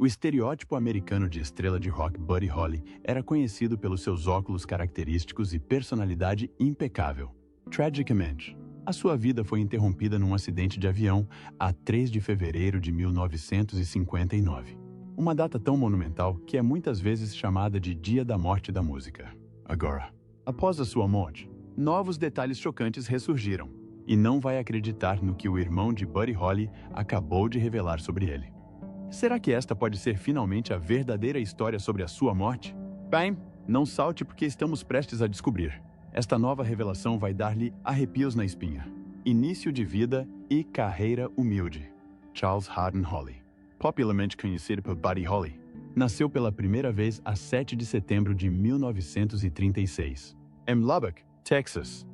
O estereótipo americano de estrela de rock Buddy Holly era conhecido pelos seus óculos característicos e personalidade impecável. Tragicamente, a sua vida foi interrompida num acidente de avião a 3 de fevereiro de 1959. Uma data tão monumental que é muitas vezes chamada de Dia da Morte da Música. Agora, após a sua morte, novos detalhes chocantes ressurgiram, e não vai acreditar no que o irmão de Buddy Holly acabou de revelar sobre ele. Será que esta pode ser finalmente a verdadeira história sobre a sua morte? Bem, não salte porque estamos prestes a descobrir. Esta nova revelação vai dar-lhe arrepios na espinha. Início de vida e carreira humilde. Charles Haddon Holly, popularmente conhecido por Buddy Holly, nasceu pela primeira vez a 7 de setembro de 1936, em Lubbock, Texas.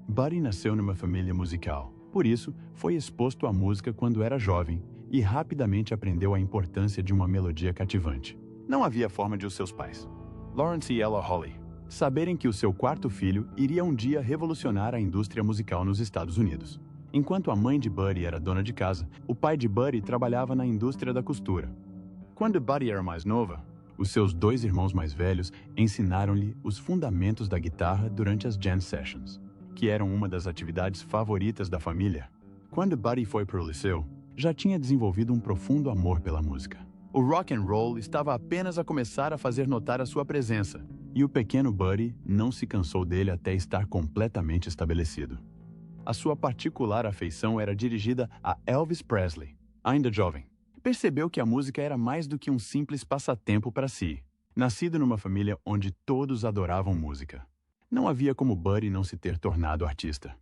Buddy nasceu numa família musical, por isso foi exposto à música quando era jovem e rapidamente aprendeu a importância de uma melodia cativante. Não havia forma de os seus pais, Lawrence e Ella Holly, saberem que o seu quarto filho iria um dia revolucionar a indústria musical nos Estados Unidos. Enquanto a mãe de Buddy era dona de casa, o pai de Buddy trabalhava na indústria da costura. Quando Buddy era mais nova, os seus 2 irmãos mais velhos ensinaram-lhe os fundamentos da guitarra durante as jam sessions, que eram uma das atividades favoritas da família. Quando Buddy foi para o liceu, já tinha desenvolvido um profundo amor pela música. O rock and roll estava apenas a começar a fazer notar a sua presença, e o pequeno Buddy não se cansou dele até estar completamente estabelecido. A sua particular afeição era dirigida a Elvis Presley. Ainda jovem, percebeu que a música era mais do que um simples passatempo para si. Nascido numa família onde todos adoravam música, não havia como Buddy não se ter tornado artista.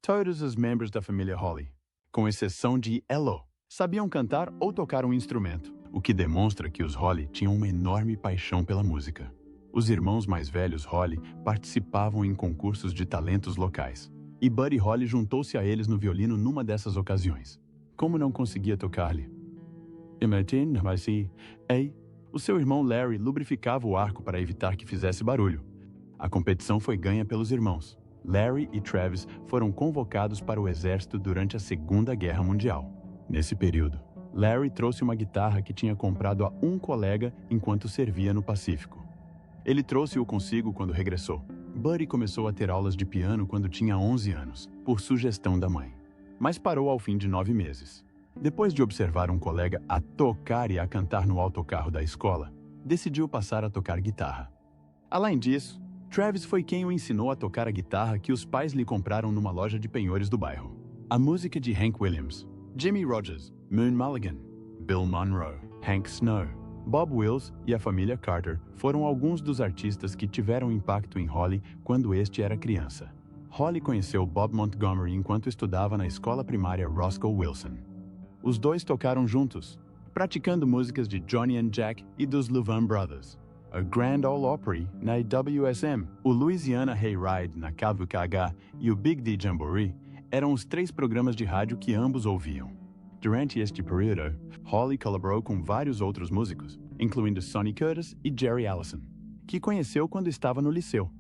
Todos os membros da família Holly, com exceção de Ella, sabiam cantar ou tocar um instrumento, o que demonstra que os Holly tinham uma enorme paixão pela música. Os irmãos mais velhos Holly participavam em concursos de talentos locais, e Buddy Holly juntou-se a eles no violino numa dessas ocasiões. Como não conseguia tocar-lhe? O seu irmão Larry lubrificava o arco para evitar que fizesse barulho. A competição foi ganha pelos irmãos. Larry e Travis foram convocados para o exército durante a Segunda Guerra Mundial. Nesse período, Larry trouxe uma guitarra que tinha comprado a um colega enquanto servia no Pacífico. Ele trouxe-o consigo quando regressou. Buddy começou a ter aulas de piano quando tinha 11 anos, por sugestão da mãe, mas parou ao fim de 9 meses. Depois de observar um colega a tocar e a cantar no autocarro da escola, decidiu passar a tocar guitarra. Além disso, Travis foi quem o ensinou a tocar a guitarra que os pais lhe compraram numa loja de penhores do bairro. A música de Hank Williams, Jimmie Rodgers, Moon Mulligan, Bill Monroe, Hank Snow, Bob Wills e a família Carter foram alguns dos artistas que tiveram impacto em Holly quando este era criança. Holly conheceu Bob Montgomery enquanto estudava na escola primária Roscoe Wilson. Os dois tocaram juntos, praticando músicas de Johnny and Jack e dos Louvin Brothers, a Grand Ole Opry na WSM, o Louisiana Hayride na KWKH e o Big D Jamboree eram os 3 programas de rádio que ambos ouviam. Durante este período, Holly colaborou com vários outros músicos, incluindo Sonny Curtis e Jerry Allison, que conheceu quando estava no liceu.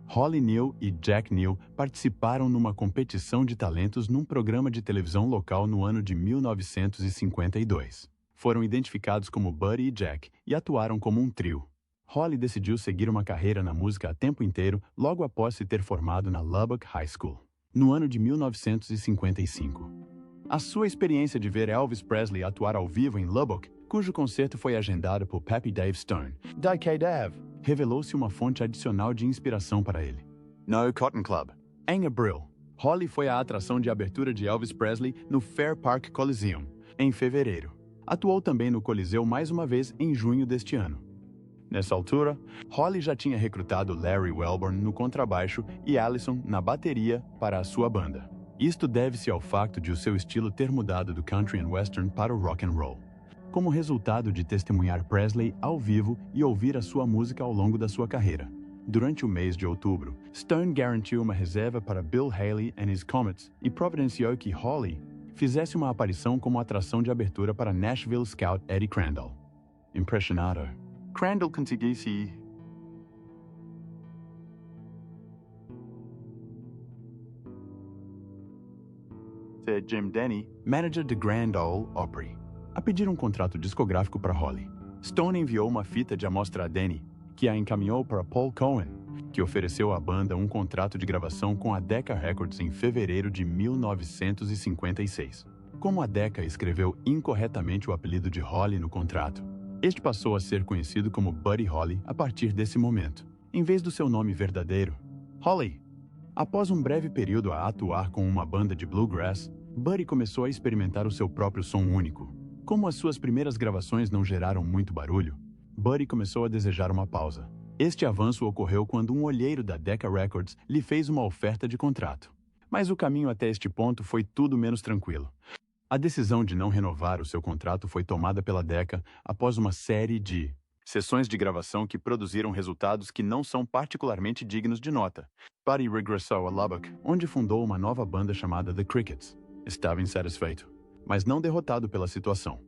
Holly Neal e Jack Neal participaram numa competição de talentos num programa de televisão local no ano de 1952. Foram identificados como Buddy e Jack e atuaram como um trio. Holly decidiu seguir uma carreira na música a tempo inteiro logo após se ter formado na Lubbock High School, no ano de 1955. A sua experiência de ver Elvis Presley atuar ao vivo em Lubbock, cujo concerto foi agendado por Pappy Dave Stone, Dave, revelou-se uma fonte adicional de inspiração para ele. No Cotton Club, em abril, Holly foi a atração de abertura de Elvis Presley no Fair Park Coliseum, em fevereiro. Atuou também no Coliseu mais uma vez em junho deste ano. Nessa altura, Holly já tinha recrutado Larry Welborn no contrabaixo e Allison na bateria para a sua banda. Isto deve-se ao fato de o seu estilo ter mudado do country and western para o rock and roll, como resultado de testemunhar Presley ao vivo e ouvir a sua música ao longo da sua carreira. Durante o mês de outubro, Stone garantiu uma reserva para Bill Haley and His Comets e providenciou que Holly fizesse uma aparição como atração de abertura para Nashville Scout Eddie Crandall. Impressionado, Crandall conseguisse ser Jim Denny, manager de Grand Ole Opry, a pedir um contrato discográfico para Holly. Stone enviou uma fita de amostra a Danny, que a encaminhou para Paul Cohen, que ofereceu à banda um contrato de gravação com a Decca Records em fevereiro de 1956. Como a Decca escreveu incorretamente o apelido de Holly no contrato, este passou a ser conhecido como Buddy Holly a partir desse momento, em vez do seu nome verdadeiro, Holly. Após um breve período a atuar com uma banda de bluegrass, Buddy começou a experimentar o seu próprio som único. Como as suas primeiras gravações não geraram muito barulho, Buddy começou a desejar uma pausa. Este avanço ocorreu quando um olheiro da Decca Records lhe fez uma oferta de contrato. Mas o caminho até este ponto foi tudo menos tranquilo. A decisão de não renovar o seu contrato foi tomada pela Decca após uma série de sessões de gravação que produziram resultados que não são particularmente dignos de nota. Buddy regressou a Lubbock, onde fundou uma nova banda chamada The Crickets. Estava insatisfeito, mas não derrotado pela situação.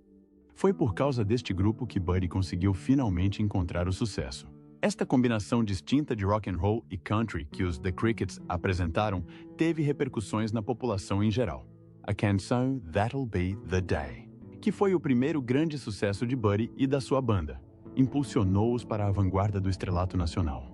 Foi por causa deste grupo que Buddy conseguiu finalmente encontrar o sucesso. Esta combinação distinta de rock and roll e country que os The Crickets apresentaram teve repercussões na população em geral. A canção That'll Be the Day, que foi o primeiro grande sucesso de Buddy e da sua banda, impulsionou-os para a vanguarda do estrelato nacional.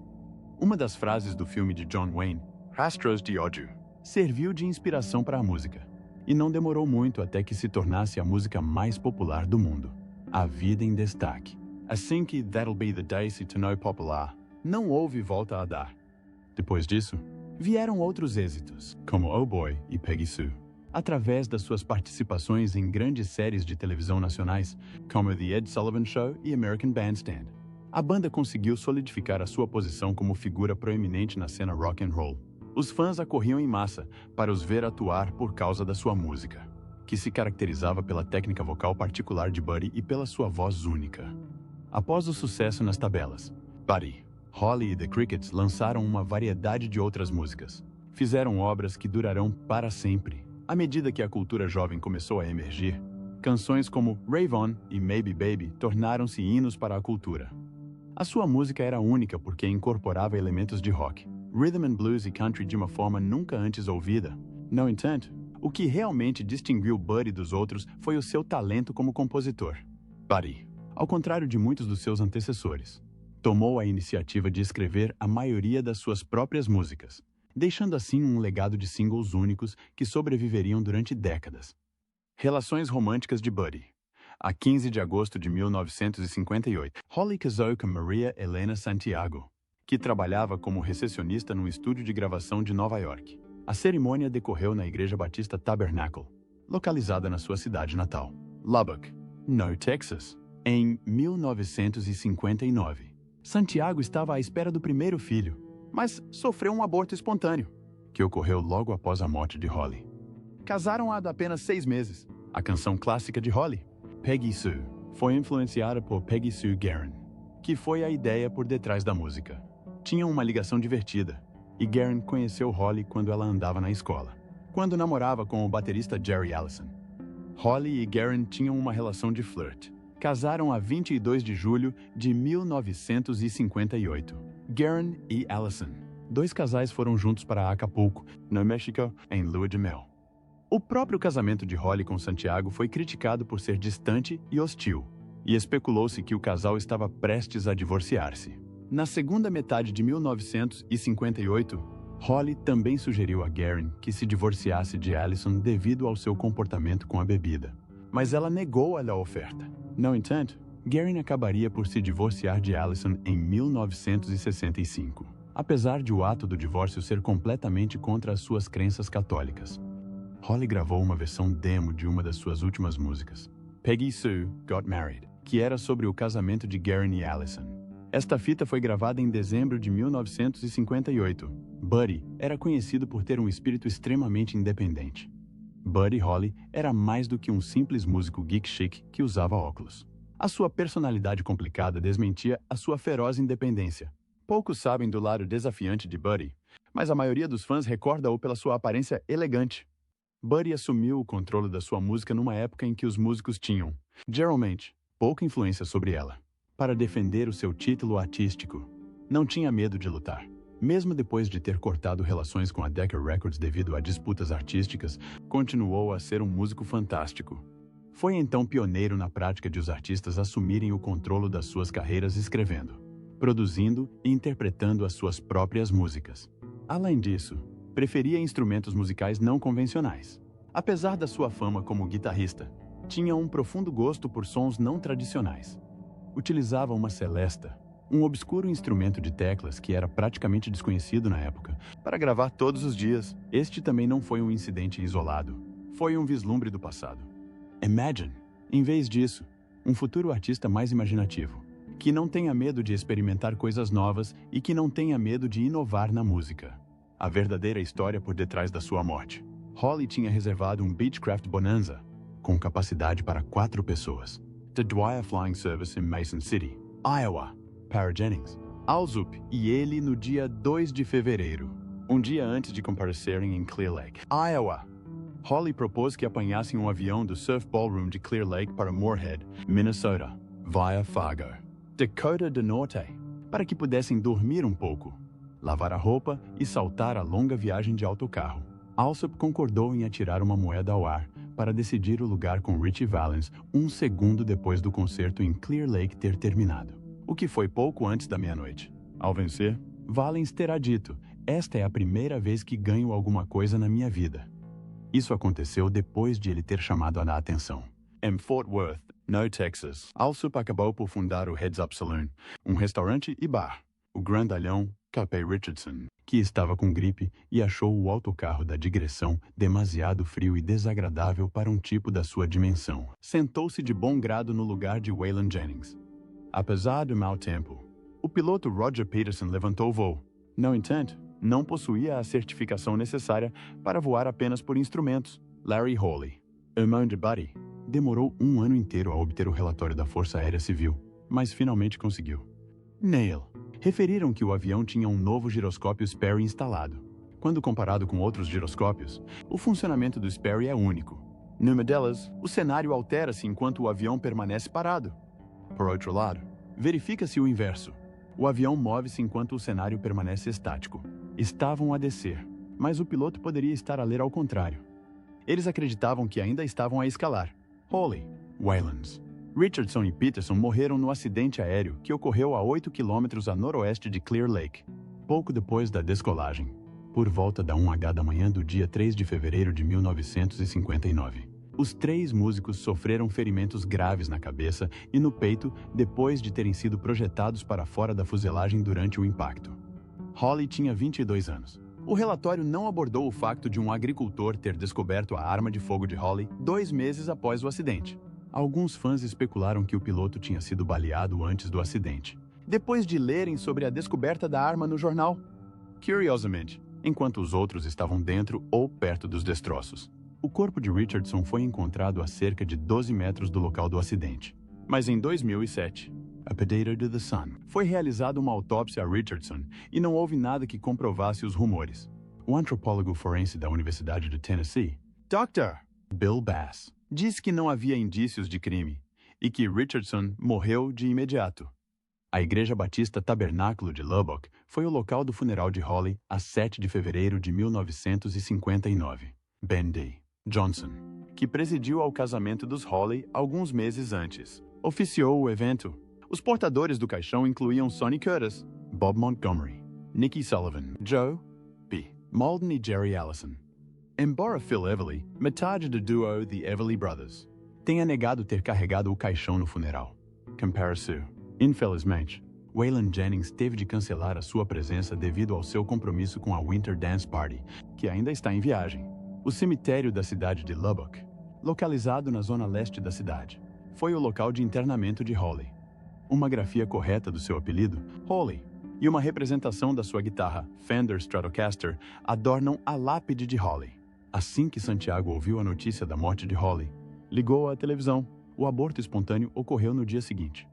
Uma das frases do filme de John Wayne, Rastros de Ódio, serviu de inspiração para a música, e não demorou muito até que se tornasse a música mais popular do mundo, A Vida em Destaque. Assim que That'll Be the Day se tornou popular, não houve volta a dar. Depois disso, vieram outros êxitos, como Oh Boy e Peggy Sue. Através das suas participações em grandes séries de televisão nacionais, como The Ed Sullivan Show e American Bandstand, a banda conseguiu solidificar a sua posição como figura proeminente na cena rock and roll. Os fãs acorriam em massa para os ver atuar por causa da sua música, que se caracterizava pela técnica vocal particular de Buddy e pela sua voz única. Após o sucesso nas tabelas, Buddy, Holly e The Crickets lançaram uma variedade de outras músicas. Fizeram obras que durarão para sempre. À medida que a cultura jovem começou a emergir, canções como Rave On e Maybe Baby tornaram-se hinos para a cultura. A sua música era única porque incorporava elementos de rock, rhythm and blues e country de uma forma nunca antes ouvida. No entanto, o que realmente distinguiu Buddy dos outros foi o seu talento como compositor. Buddy, ao contrário de muitos dos seus antecessores, tomou a iniciativa de escrever a maioria das suas próprias músicas, deixando assim um legado de singles únicos que sobreviveriam durante décadas. Relações românticas de Buddy. A 15 de agosto de 1958, Holly casou com Maria Helena Santiago, que trabalhava como recepcionista num estúdio de gravação de Nova York. A cerimônia decorreu na Igreja Batista Tabernacle, localizada na sua cidade natal, Lubbock, no Texas, em 1959. Santiago estava à espera do primeiro filho, mas sofreu um aborto espontâneo, que ocorreu logo após a morte de Holly. Casaram há apenas 6 meses. A canção clássica de Holly, Peggy Sue, foi influenciada por Peggy Sue Gerron, que foi a ideia por detrás da música. Tinham uma ligação divertida, e Gerron conheceu Holly quando ela andava na escola, quando namorava com o baterista Jerry Allison. Holly e Gerron tinham uma relação de flirt. Casaram a 22 de julho de 1958. Gerron e Allison. 2 casais foram juntos para Acapulco, no México, em lua de mel. O próprio casamento de Holly com Santiago foi criticado por ser distante e hostil, e especulou-se que o casal estava prestes a divorciar-se. Na segunda metade de 1958, Holly também sugeriu a Gerron que se divorciasse de Allison devido ao seu comportamento com a bebida, mas ela negou a oferta. No entanto, Gerron acabaria por se divorciar de Allison em 1965, apesar de o ato do divórcio ser completamente contra as suas crenças católicas. Holly gravou uma versão demo de uma das suas últimas músicas, Peggy Sue Got Married, que era sobre o casamento de Gerron e Allison. Esta fita foi gravada em dezembro de 1958. Buddy era conhecido por ter um espírito extremamente independente. Buddy Holly era mais do que um simples músico geek chic que usava óculos. A sua personalidade complicada desmentia a sua feroz independência. Poucos sabem do lado desafiante de Buddy, mas a maioria dos fãs recorda-o pela sua aparência elegante. Buddy assumiu o controle da sua música numa época em que os músicos tinham, geralmente, pouca influência sobre ela. Para defender o seu título artístico, não tinha medo de lutar. Mesmo depois de ter cortado relações com a Decca Records devido a disputas artísticas, continuou a ser um músico fantástico. Foi então pioneiro na prática de os artistas assumirem o controle das suas carreiras escrevendo, produzindo e interpretando as suas próprias músicas. Além disso, preferia instrumentos musicais não convencionais. Apesar da sua fama como guitarrista, tinha um profundo gosto por sons não tradicionais. Utilizava uma celesta, um obscuro instrumento de teclas que era praticamente desconhecido na época, para gravar todos os dias. Este também não foi um incidente isolado. Foi um vislumbre do passado. Imagine, em vez disso, um futuro artista mais imaginativo, que não tenha medo de experimentar coisas novas e que não tenha medo de inovar na música. A verdadeira história por detrás da sua morte. Holly tinha reservado um Beechcraft Bonanza, com capacidade para 4 pessoas. The Dwyer Flying Service em Mason City, Iowa, para Jennings, Alsup e ele no dia 2 de fevereiro, um dia antes de comparecerem em Clear Lake, Iowa. Holly propôs que apanhassem um avião do Surf Ballroom de Clear Lake para Moorhead, Minnesota, via Fargo, Dakota do Norte, para que pudessem dormir um pouco, lavar a roupa e saltar a longa viagem de autocarro. Alsup concordou em atirar uma moeda ao ar para decidir o lugar com Ritchie Valens 1 segundo depois do concerto em Clear Lake ter terminado, o que foi pouco antes da meia-noite. Ao vencer, Valens terá dito: "Esta é a primeira vez que ganho alguma coisa na minha vida." Isso aconteceu depois de ele ter chamado a atenção. Em Fort Worth, no Texas, Alsup acabou por fundar o Heads Up Saloon, um restaurante e bar. O grandalhão Capey Richardson, que estava com gripe e achou o autocarro da digressão demasiado frio e desagradável para um tipo da sua dimensão, sentou-se de bom grado no lugar de Waylon Jennings. Apesar do mau tempo, o piloto Roger Peterson levantou o voo. No entanto, não possuía a certificação necessária para voar apenas por instrumentos. Larry Holly, irmão de Buddy, demorou 1 ano inteiro a obter o relatório da Força Aérea Civil, mas finalmente conseguiu. Neil referiram que o avião tinha um novo giroscópio Sperry instalado. Quando comparado com outros giroscópios, o funcionamento do Sperry é único. Numa delas, o cenário altera-se enquanto o avião permanece parado. Por outro lado, verifica-se o inverso. O avião move-se enquanto o cenário permanece estático. Estavam a descer, mas o piloto poderia estar a ler ao contrário. Eles acreditavam que ainda estavam a escalar. Holly, Waylons, Richardson e Peterson morreram no acidente aéreo que ocorreu a 8 quilômetros a noroeste de Clear Lake, pouco depois da descolagem, por volta da 1h da manhã do dia 3 de fevereiro de 1959. Os 3 músicos sofreram ferimentos graves na cabeça e no peito depois de terem sido projetados para fora da fuselagem durante o impacto. Holly tinha 22 anos. O relatório não abordou o fato de um agricultor ter descoberto a arma de fogo de Holly 2 meses após o acidente. Alguns fãs especularam que o piloto tinha sido baleado antes do acidente, depois de lerem sobre a descoberta da arma no jornal. Curiosamente, enquanto os outros estavam dentro ou perto dos destroços. O corpo de Richardson foi encontrado a cerca de 12 metros do local do acidente. Mas em 2007, a Potato to the Sun, foi realizada uma autópsia a Richardson e não houve nada que comprovasse os rumores. O antropólogo forense da Universidade de Tennessee, Dr. Bill Bass, disse que não havia indícios de crime e que Richardson morreu de imediato. A Igreja Batista Tabernáculo de Lubbock foi o local do funeral de Holly a 7 de fevereiro de 1959. Ben D. Johnson, que presidiu ao casamento dos Holly alguns meses antes, oficiou o evento. Os portadores do caixão incluíam Sonny Curtis, Bob Montgomery, Nikki Sullivan, Joe P. Malden e Jerry Allison. Embora Phil Everly, metade do duo The Everly Brothers, tenha negado ter carregado o caixão no funeral. Compare-se. Infelizmente, Waylon Jennings teve de cancelar a sua presença devido ao seu compromisso com a Winter Dance Party, que ainda está em viagem. O cemitério da cidade de Lubbock, localizado na zona leste da cidade, foi o local de internamento de Holly. Uma grafia correta do seu apelido, Holly, e uma representação da sua guitarra, Fender Stratocaster, adornam a lápide de Holly. Assim que Santiago ouviu a notícia da morte de Holly, ligou à televisão. O aborto espontâneo ocorreu no dia seguinte.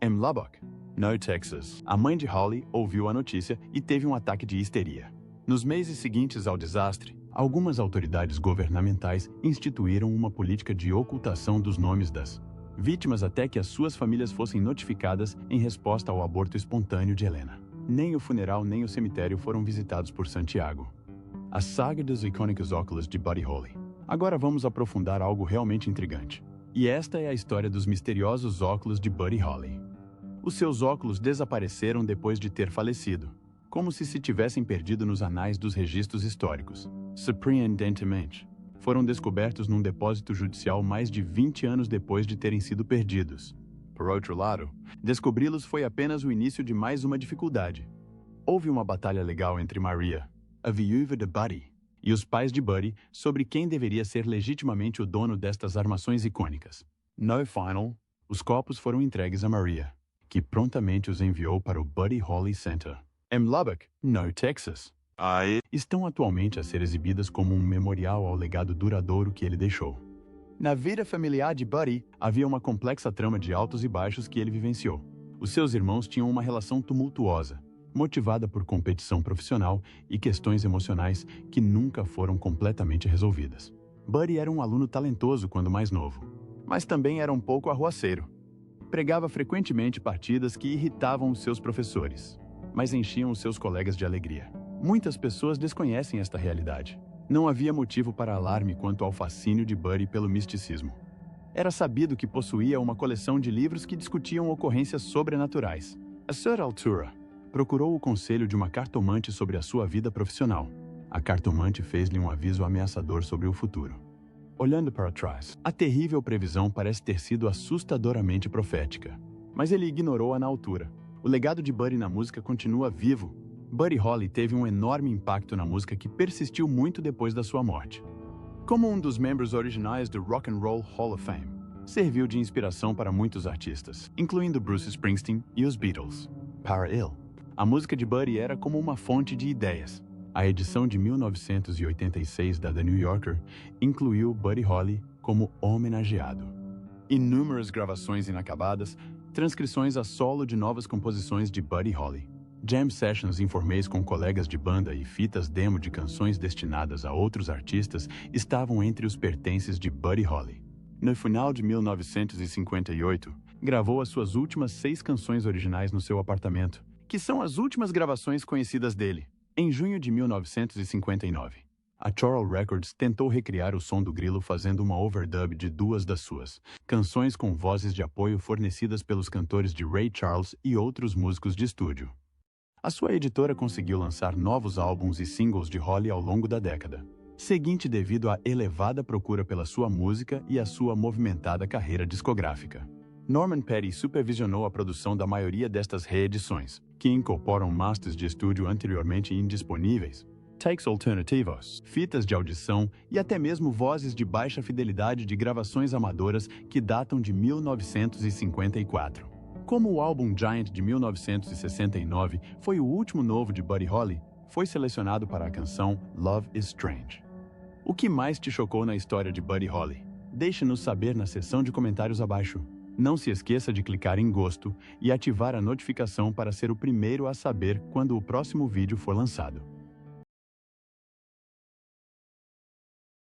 Em Lubbock, no Texas, a mãe de Holly ouviu a notícia e teve um ataque de histeria. Nos meses seguintes ao desastre, algumas autoridades governamentais instituíram uma política de ocultação dos nomes das vítimas até que as suas famílias fossem notificadas em resposta ao aborto espontâneo de Helena. Nem o funeral nem o cemitério foram visitados por Santiago. A saga dos icônicos óculos de Buddy Holly. Agora vamos aprofundar algo realmente intrigante. E esta é a história dos misteriosos óculos de Buddy Holly. Os seus óculos desapareceram depois de ter falecido, como se tivessem perdido nos anais dos registros históricos. Surpreendentemente, foram descobertos num depósito judicial mais de 20 anos depois de terem sido perdidos. Por outro lado, descobri-los foi apenas o início de mais uma dificuldade. Houve uma batalha legal entre Maria, a viúva de Buddy, e os pais de Buddy sobre quem deveria ser legitimamente o dono destas armações icônicas. No final, os copos foram entregues a Maria, que prontamente os enviou para o Buddy Holly Center, em Lubbock, no Texas. Estão atualmente a ser exibidas como um memorial ao legado duradouro que ele deixou. Na vida familiar de Buddy, havia uma complexa trama de altos e baixos que ele vivenciou. Os seus irmãos tinham uma relação tumultuosa, motivada por competição profissional e questões emocionais que nunca foram completamente resolvidas. Buddy era um aluno talentoso quando mais novo, mas também era um pouco arruaceiro. Pregava frequentemente partidas que irritavam os seus professores, mas enchiam os seus colegas de alegria. Muitas pessoas desconhecem esta realidade. Não havia motivo para alarme quanto ao fascínio de Buddy pelo misticismo. Era sabido que possuía uma coleção de livros que discutiam ocorrências sobrenaturais. A certa altura, procurou o conselho de uma cartomante sobre a sua vida profissional. A cartomante fez-lhe um aviso ameaçador sobre o futuro. Olhando para trás, a terrível previsão parece ter sido assustadoramente profética. Mas ele ignorou-a na altura. O legado de Buddy na música continua vivo. Buddy Holly teve um enorme impacto na música que persistiu muito depois da sua morte. Como um dos membros originais do Rock and Roll Hall of Fame, serviu de inspiração para muitos artistas, incluindo Bruce Springsteen e os Beatles. Para ele, a música de Buddy era como uma fonte de ideias. A edição de 1986 da The New Yorker incluiu Buddy Holly como homenageado. Inúmeras gravações inacabadas, transcrições a solo de novas composições de Buddy Holly, jam sessions informais com colegas de banda e fitas demo de canções destinadas a outros artistas estavam entre os pertences de Buddy Holly. No final de 1958, gravou as suas últimas 6 canções originais no seu apartamento, que são as últimas gravações conhecidas dele. Em junho de 1959, a Choral Records tentou recriar o som do grilo fazendo uma overdub de 2 das suas canções com vozes de apoio fornecidas pelos cantores de Ray Charles e outros músicos de estúdio. A sua editora conseguiu lançar novos álbuns e singles de Holly ao longo da década seguinte devido à elevada procura pela sua música e a sua movimentada carreira discográfica. Norman Petty supervisionou a produção da maioria destas reedições, que incorporam masters de estúdio anteriormente indisponíveis, takes alternativos, fitas de audição e até mesmo vozes de baixa fidelidade de gravações amadoras que datam de 1954. Como o álbum Giant de 1969 foi o último novo de Buddy Holly, foi selecionado para a canção Love is Strange. O que mais te chocou na história de Buddy Holly? Deixe-nos saber na seção de comentários abaixo. Não se esqueça de clicar em gosto e ativar a notificação para ser o primeiro a saber quando o próximo vídeo for lançado.